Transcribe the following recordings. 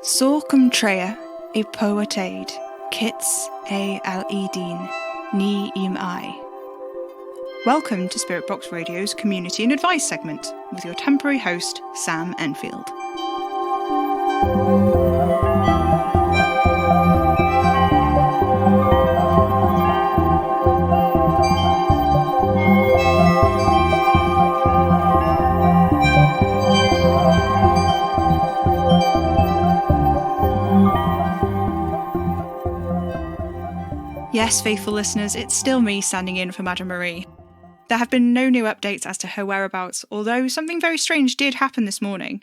Sorcum trea e poetade, kits a al-edin, ni im I. Welcome to Spirit Box Radio's Community and Advice segment with your temporary host, Sam Enfield. Yes, faithful listeners, it's still me standing in for Madame Marie. There have been no new updates as to her whereabouts, although something very strange did happen this morning.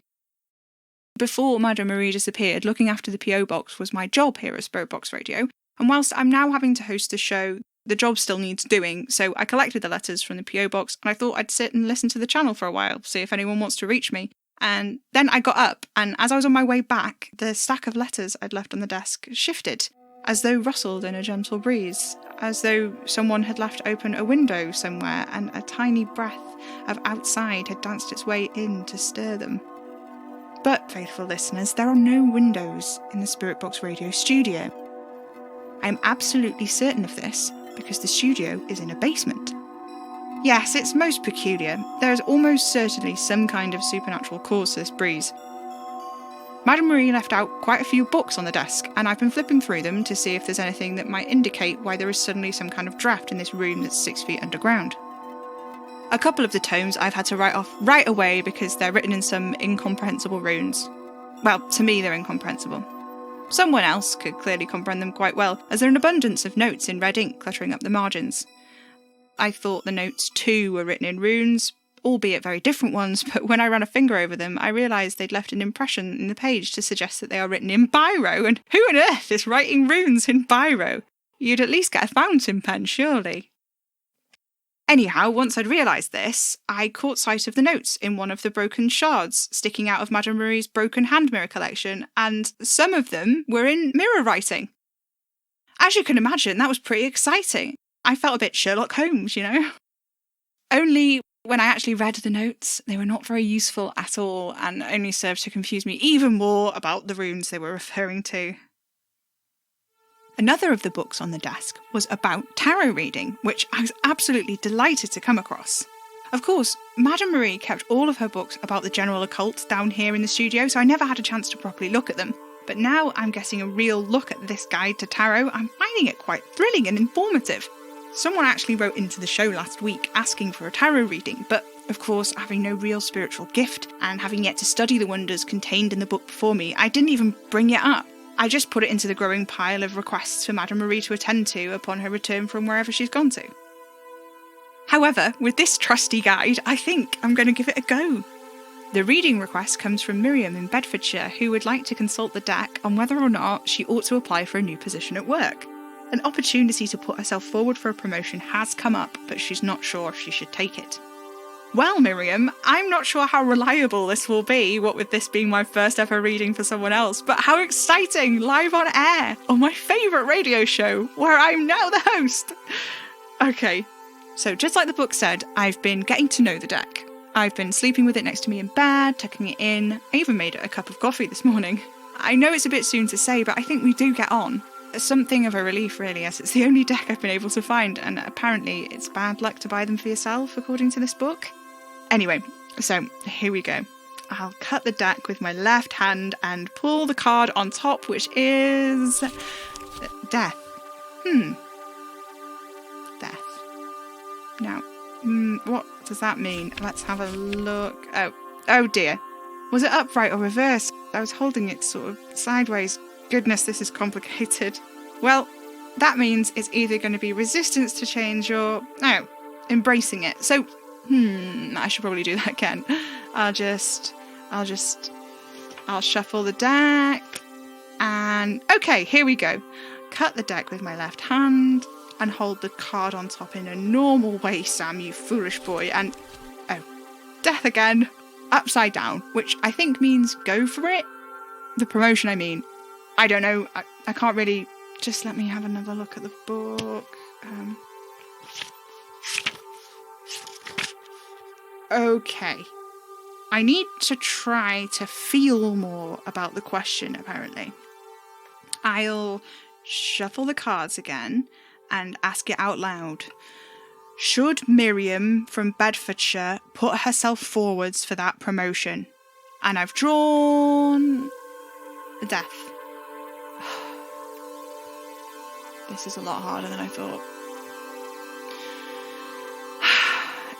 Before Madame Marie disappeared, looking after the PO box was my job here at Spirit Box Radio, and whilst I'm now having to host the show, the job still needs doing, so I collected the letters from the PO box and I thought I'd sit and listen to the channel for a while, see if anyone wants to reach me. And then I got up, and as I was on my way back, the stack of letters I'd left on the desk shifted, as though rustled in a gentle breeze, as though someone had left open a window somewhere and a tiny breath of outside had danced its way in to stir them. But, faithful listeners, there are no windows in the Spirit Box Radio studio. I am absolutely certain of this because the studio is in a basement. Yes, it's most peculiar. There is almost certainly some kind of supernatural cause to this breeze. Madame Marie left out quite a few books on the desk, and I've been flipping through them to see if there's anything that might indicate why there is suddenly some kind of draft in this room that's 6 feet underground. A couple of the tomes I've had to write off right away because they're written in some incomprehensible runes. Well, to me they're incomprehensible. Someone else could clearly comprehend them quite well, as there are an abundance of notes in red ink cluttering up the margins. I thought the notes too were written in runes, albeit very different ones, but when I ran a finger over them, I realised they'd left an impression in the page to suggest that they are written in biro, and who on earth is writing runes in biro? You'd at least get a fountain pen, surely. Anyhow, once I'd realised this, I caught sight of the notes in one of the broken shards sticking out of Madame Marie's broken hand mirror collection, and some of them were in mirror writing. As you can imagine, that was pretty exciting. I felt a bit Sherlock Holmes, you know? Only when I actually read the notes, they were not very useful at all and only served to confuse me even more about the runes they were referring to. Another of the books on the desk was about tarot reading, which I was absolutely delighted to come across. Of course, Madame Marie kept all of her books about the general occult down here in the studio, so I never had a chance to properly look at them. But now I'm getting a real look at this guide to tarot. I'm finding it quite thrilling and informative. Someone actually wrote into the show last week asking for a tarot reading, but of course, having no real spiritual gift and having yet to study the wonders contained in the book before me, I didn't even bring it up. I just put it into the growing pile of requests for Madame Marie to attend to upon her return from wherever she's gone to. However, with this trusty guide, I think I'm going to give it a go. The reading request comes from Miriam in Bedfordshire, who would like to consult the deck on whether or not she ought to apply for a new position at work. An opportunity to put herself forward for a promotion has come up, but she's not sure if she should take it. Well, Miriam, I'm not sure how reliable this will be, what with this being my first ever reading for someone else, but how exciting, live on air, on my favourite radio show, where I'm now the host. Okay, so just like the book said, I've been getting to know the deck. I've been sleeping with it next to me in bed, tucking it in. I even made it a cup of coffee this morning. I know it's a bit soon to say, but I think we do get on. Something of a relief, really, as it's the only deck I've been able to find, and apparently it's bad luck to buy them for yourself, according to this book. Anyway, so here we go. I'll cut the deck with my left hand and pull the card on top, which is death. Death. Now, what does that mean? Let's have a look. Oh dear. Was it upright or reversed? I was holding it sort of sideways. Goodness, this is complicated. Well, that means it's either going to be resistance to change or, embracing it. So, I should probably do that again. I'll shuffle the deck. And, okay, here we go. Cut the deck with my left hand and hold the card on top in a normal way, Sam, you foolish boy. And, death again. Upside down, which I think means go for it. The promotion, I mean. I don't know, I can't really... Just let me have another look at the book. Okay. I need to try to feel more about the question, apparently. I'll shuffle the cards again and ask it out loud. Should Miriam from Bedfordshire put herself forwards for that promotion? And I've drawn death. This is a lot harder than I thought.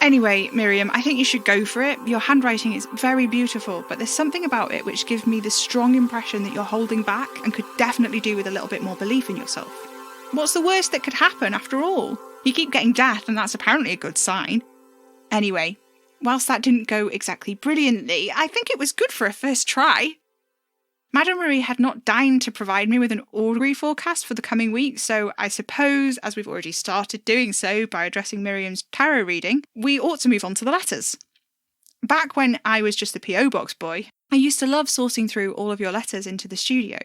Anyway, Miriam, I think you should go for it. Your handwriting is very beautiful, but there's something about it which gives me the strong impression that you're holding back and could definitely do with a little bit more belief in yourself. What's the worst that could happen, after all? You keep getting death, and that's apparently a good sign. Anyway, whilst that didn't go exactly brilliantly, I think it was good for a first try. Madame Marie had not deigned to provide me with an augury forecast for the coming week, so I suppose, as we've already started doing so by addressing Miriam's tarot reading, we ought to move on to the letters. Back when I was just the P.O. Box boy, I used to love sorting through all of your letters into the studio.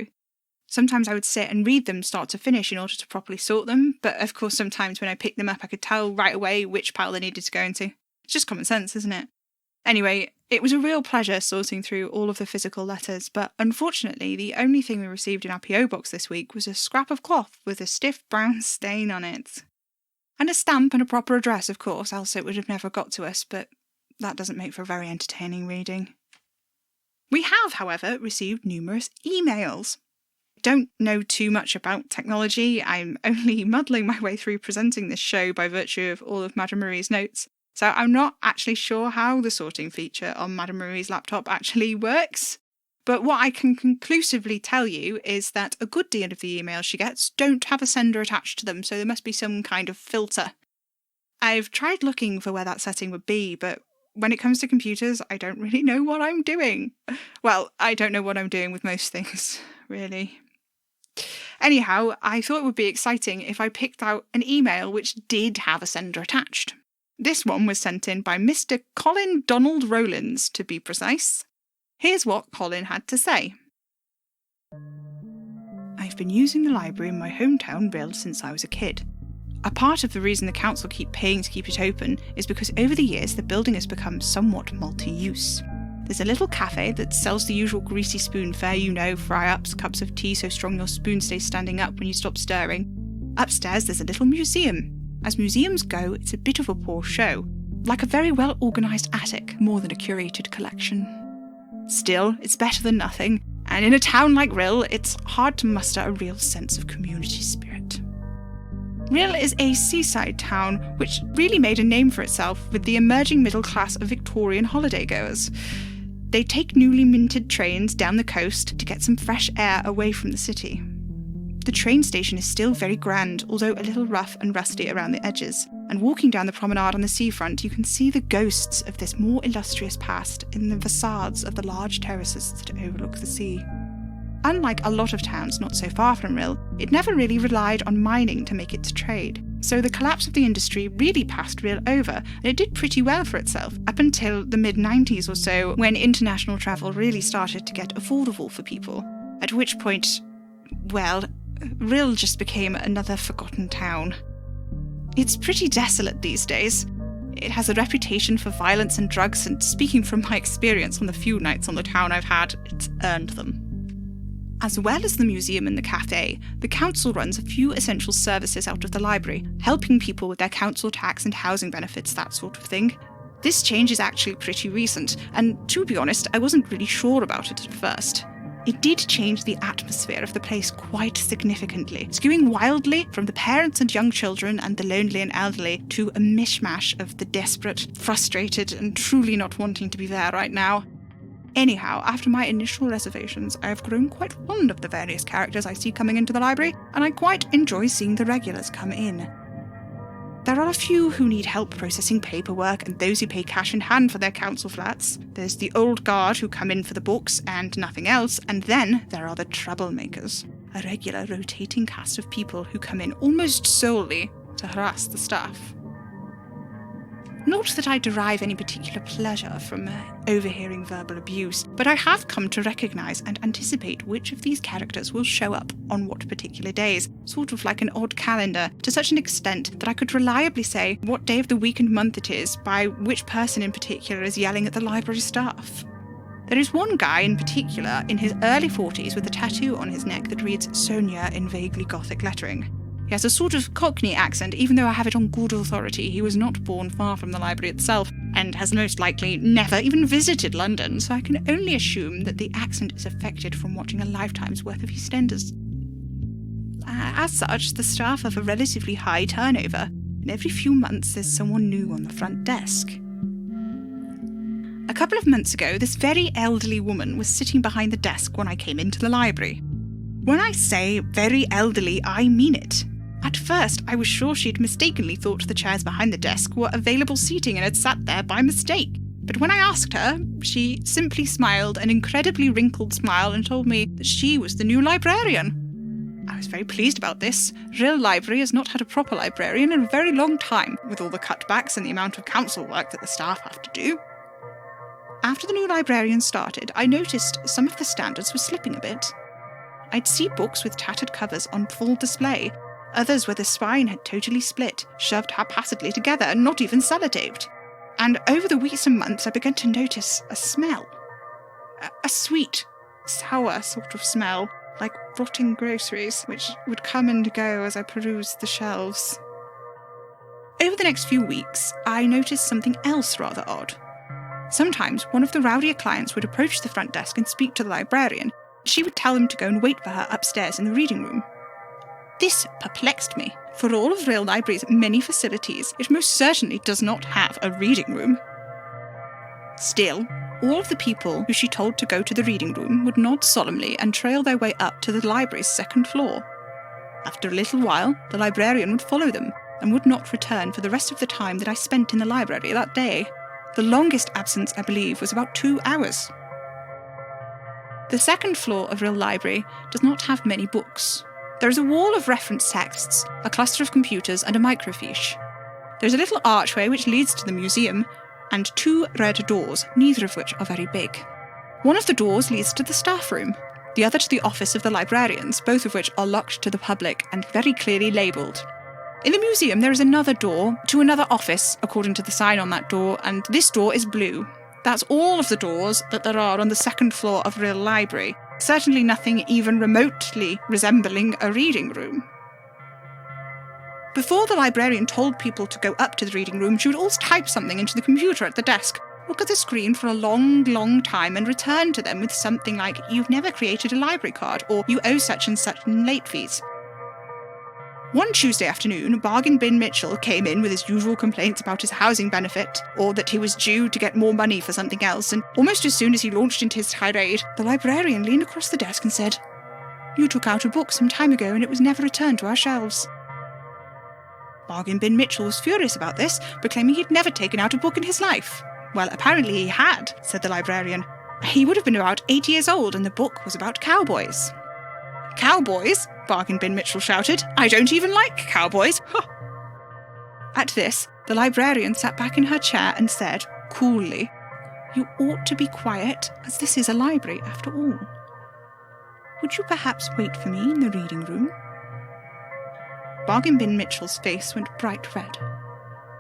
Sometimes I would sit and read them start to finish in order to properly sort them, but of course sometimes when I picked them up I could tell right away which pile they needed to go into. It's just common sense, isn't it? Anyway, it was a real pleasure sorting through all of the physical letters, but unfortunately the only thing we received in our P.O. box this week was a scrap of cloth with a stiff brown stain on it. And a stamp and a proper address, of course, else it would have never got to us, but that doesn't make for a very entertaining reading. We have, however, received numerous emails. Don't know too much about technology. I'm only muddling my way through presenting this show by virtue of all of Madame Marie's notes. So I'm not actually sure how the sorting feature on Madame Marie's laptop actually works. But what I can conclusively tell you is that a good deal of the emails she gets don't have a sender attached to them, so there must be some kind of filter. I've tried looking for where that setting would be, but when it comes to computers, I don't really know what I'm doing. Well, I don't know what I'm doing with most things, really. Anyhow, I thought it would be exciting if I picked out an email which did have a sender attached. This one was sent in by Mr. Colin Donald Rowlands, to be precise. Here's what Colin had to say. I've been using the library in my hometown Rill since I was a kid. A part of the reason the council keep paying to keep it open is because over the years the building has become somewhat multi-use. There's a little cafe that sells the usual greasy spoon fare, fry-ups, cups of tea so strong your spoon stays standing up when you stop stirring. Upstairs there's a little museum. As museums go, it's a bit of a poor show, like a very well-organised attic more than a curated collection. Still, it's better than nothing, and in a town like Rill, it's hard to muster a real sense of community spirit. Rill is a seaside town which really made a name for itself with the emerging middle class of Victorian holidaygoers. They take newly minted trains down the coast to get some fresh air away from the city. The train station is still very grand, although a little rough and rusty around the edges, and walking down the promenade on the seafront you can see the ghosts of this more illustrious past in the facades of the large terraces that overlook the sea. Unlike a lot of towns not so far from Rill, it never really relied on mining to make its trade, so the collapse of the industry really passed Rill over, and it did pretty well for itself, up until the mid-90s or so, when international travel really started to get affordable for people, at which point, well, Rill just became another forgotten town. It's pretty desolate these days. It has a reputation for violence and drugs, and speaking from my experience on the few nights on the town I've had, it's earned them. As well as the museum and the cafe, the council runs a few essential services out of the library, helping people with their council tax and housing benefits, that sort of thing. This change is actually pretty recent, and to be honest, I wasn't really sure about it at first. It did change the atmosphere of the place quite significantly, skewing wildly from the parents and young children and the lonely and elderly to a mishmash of the desperate, frustrated, and truly not wanting to be there right now. Anyhow, after my initial reservations, I have grown quite fond of the various characters I see coming into the library, and I quite enjoy seeing the regulars come in. There are a few who need help processing paperwork and those who pay cash in hand for their council flats. There's the old guard who come in for the books and nothing else, and then there are the troublemakers, a regular rotating cast of people who come in almost solely to harass the staff. Not that I derive any particular pleasure from overhearing verbal abuse, but I have come to recognise and anticipate which of these characters will show up on what particular days, sort of like an odd calendar, to such an extent that I could reliably say what day of the week and month it is by which person in particular is yelling at the library staff. There is one guy in particular in his early 40s with a tattoo on his neck that reads Sonia in vaguely gothic lettering. He has a sort of Cockney accent, even though I have it on good authority he was not born far from the library itself, and has most likely never even visited London, so I can only assume that the accent is affected from watching a lifetime's worth of EastEnders. As such, the staff have a relatively high turnover, and every few months there's someone new on the front desk. A couple of months ago, this very elderly woman was sitting behind the desk when I came into the library. When I say very elderly, I mean it. At first, I was sure she'd mistakenly thought the chairs behind the desk were available seating and had sat there by mistake. But when I asked her, she simply smiled an incredibly wrinkled smile and told me that she was the new librarian. I was very pleased about this. Rill Library has not had a proper librarian in a very long time, with all the cutbacks and the amount of council work that the staff have to do. After the new librarian started, I noticed some of the standards were slipping a bit. I'd see books with tattered covers on full display, others where the spine had totally split, shoved haphazardly together and not even sellotaped. And over the weeks and months I began to notice a smell. A sweet, sour sort of smell, like rotting groceries, which would come and go as I perused the shelves. Over the next few weeks, I noticed something else rather odd. Sometimes one of the rowdier clients would approach the front desk and speak to the librarian. She would tell him to go and wait for her upstairs in the reading room. This perplexed me. For all of Rill Library's many facilities, it most certainly does not have a reading room. Still, all of the people who she told to go to the reading room would nod solemnly and trail their way up to the library's second floor. After a little while, the librarian would follow them and would not return for the rest of the time that I spent in the library that day. The longest absence, I believe, was about 2 hours. The second floor of Rill Library does not have many books. There is a wall of reference texts, a cluster of computers and a microfiche. There's a little archway which leads to the museum, and 2 red doors, neither of which are very big. One of the doors leads to the staff room, the other to the office of the librarians, both of which are locked to the public and very clearly labelled. In the museum there is another door to another office, according to the sign on that door, and this door is blue. That's all of the doors that there are on the second floor of Rill Library. Certainly nothing even remotely resembling a reading room. Before the librarian told people to go up to the reading room, she would always type something into the computer at the desk, look at the screen for a long, long time and return to them with something like, "You've never created a library card," or "You owe such and such in late fees." One Tuesday afternoon, Bargain Bin Mitchell came in with his usual complaints about his housing benefit, or that he was due to get more money for something else, and almost as soon as he launched into his tirade, the librarian leaned across the desk and said, "You took out a book some time ago and it was never returned to our shelves." Bargain Bin Mitchell was furious about this, proclaiming he'd never taken out a book in his life. Well, apparently he had, said the librarian. He would have been about 8 years old and the book was about cowboys. "Cowboys?" Bargain Bin Mitchell shouted. "I don't even like cowboys!" Huh. At this, the librarian sat back in her chair and said, coolly, "You ought to be quiet, as this is a library after all. Would you perhaps wait for me in the reading room?" Bargain Bin Mitchell's face went bright red.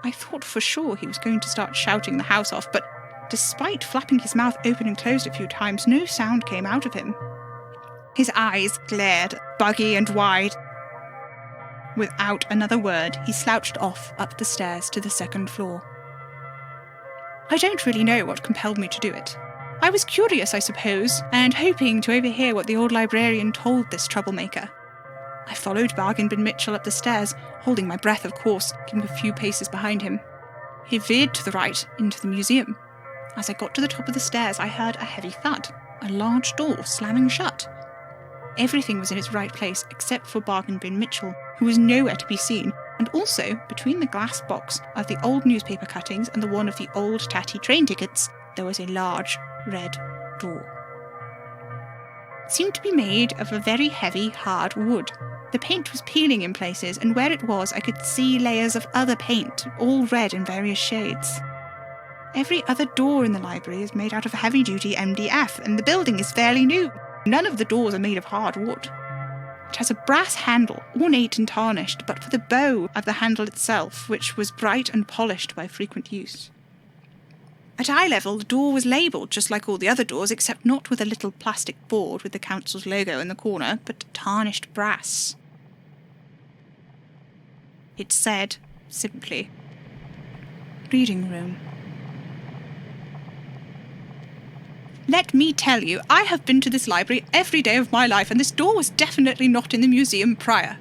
I thought for sure he was going to start shouting the house off, but despite flapping his mouth open and closed a few times, no sound came out of him. His eyes glared, buggy and wide. Without another word, he slouched off up the stairs to the second floor. I don't really know what compelled me to do it. I was curious, I suppose, and hoping to overhear what the old librarian told this troublemaker. I followed Bargain Bin Mitchell up the stairs, holding my breath, of course, keeping a few paces behind him. He veered to the right, into the museum. As I got to the top of the stairs, I heard a heavy thud, a large door slamming shut. Everything was in its right place except for Bargain Bin Mitchell, who was nowhere to be seen, and also, between the glass box of the old newspaper cuttings and the one of the old tatty train tickets, there was a large red door. It seemed to be made of a very heavy, hard wood, The paint was peeling in places, and where it was, I could see layers of other paint, all red in various shades. Every other door in the library is made out of heavy-duty MDF, and the building is fairly new. None of the doors are made of hard wood. It has a brass handle, ornate and tarnished, but for the bow of the handle itself, which was bright and polished by frequent use. At eye level, the door was labelled just like all the other doors, except not with a little plastic board with the council's logo in the corner, but tarnished brass. It said, simply, "Reading room." Let me tell you, I have been to this library every day of my life, and this door was definitely not in the museum prior.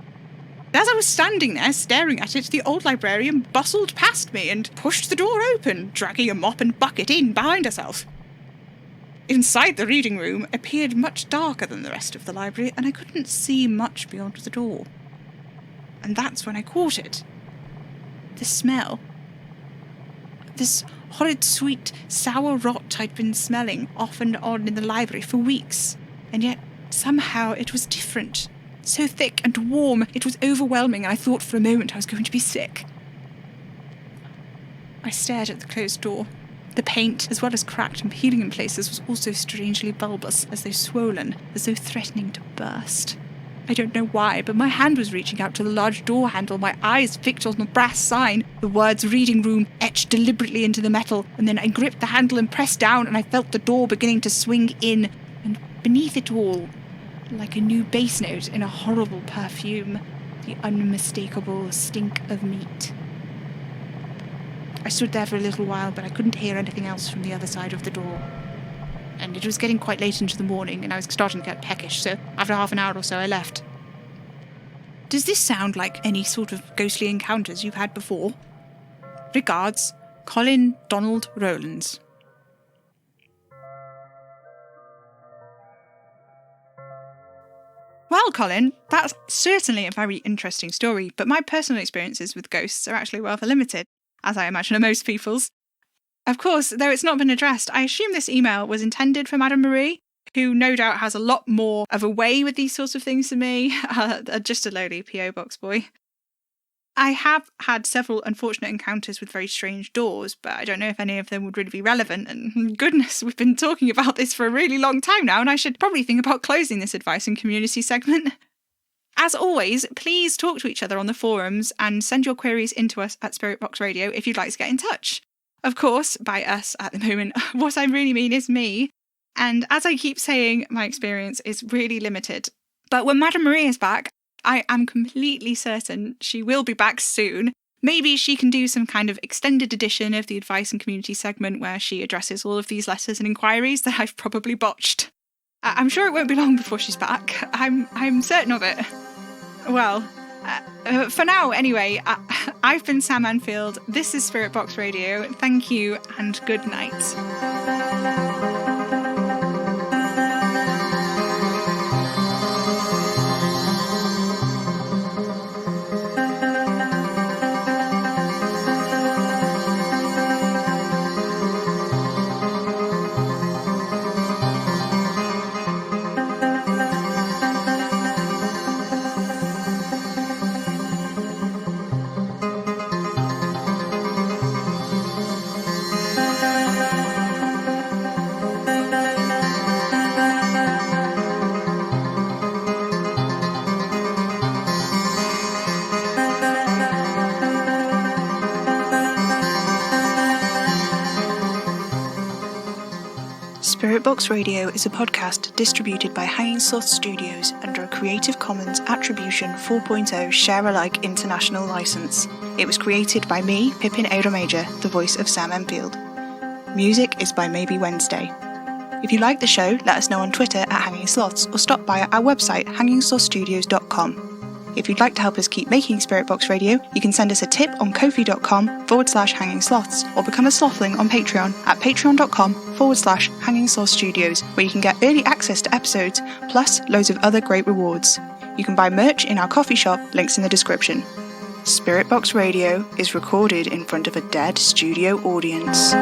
As I was standing there staring at it, the old librarian bustled past me and pushed the door open, dragging a mop and bucket in behind herself. Inside the reading room appeared much darker than the rest of the library, and I couldn't see much beyond the door. And that's when I caught it. The smell. This horrid, sweet, sour rot I'd been smelling off and on in the library for weeks, and yet somehow it was different. So thick and warm, it was overwhelming, and I thought for a moment I was going to be sick. I stared at the closed door. The paint, as well as cracked and peeling in places, was also strangely bulbous, as though swollen, as though threatening to burst. I don't know why, but my hand was reaching out to the large door handle, my eyes fixed on the brass sign, the words "reading room" etched deliberately into the metal, and then I gripped the handle and pressed down, and I felt the door beginning to swing in, and beneath it all, like a new bass note in a horrible perfume, the unmistakable stink of meat. I stood there for a little while, but I couldn't hear anything else from the other side of the door. And it was getting quite late into the morning, and I was starting to get peckish, so after half an hour or so I left. Does this sound like any sort of ghostly encounters you've had before? Regards, Colin Donald Rowlands. Well, Colin, that's certainly a very interesting story, but my personal experiences with ghosts are actually rather limited, as I imagine are most people's. Of course, though it's not been addressed, I assume this email was intended for Madame Marie, who no doubt has a lot more of a way with these sorts of things than me, just a lowly P.O. box boy. I have had several unfortunate encounters with very strange doors, but I don't know if any of them would really be relevant, and goodness, we've been talking about this for a really long time now, and I should probably think about closing this advice and community segment. As always, please talk to each other on the forums and send your queries into us at Spirit Box Radio if you'd like to get in touch. Of course, by us at the moment, what I really mean is me, and as I keep saying, my experience is really limited. But when Madame Marie is back, I am completely certain she will be back soon. Maybe she can do some kind of extended edition of the advice and community segment where she addresses all of these letters and inquiries that I've probably botched. I'm sure it won't be long before she's back. I'm certain of it. Well, for now, anyway, I've been Sam Anfield. This is Spirit Box Radio. Thank you and good night. Spirit Box Radio is a podcast distributed by Hanging Sloth Studios under a Creative Commons Attribution 4.0 Share-alike International License. It was created by me, Pippin Ada Major, the voice of Sam Enfield. Music is by Maybe Wednesday. If you like the show, let us know on Twitter at Hanging Sloths or stop by our website hangingslothstudios.com. If you'd like to help us keep making Spirit Box Radio, you can send us a tip on ko-fi.com/Hanging Sloths or become a slothling on Patreon at patreon.com/Hanging Sloth Studios, where you can get early access to episodes, plus loads of other great rewards. You can buy merch in our coffee shop, links in the description. Spirit Box Radio is recorded in front of a dead studio audience.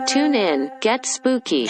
Tune in, get spooky.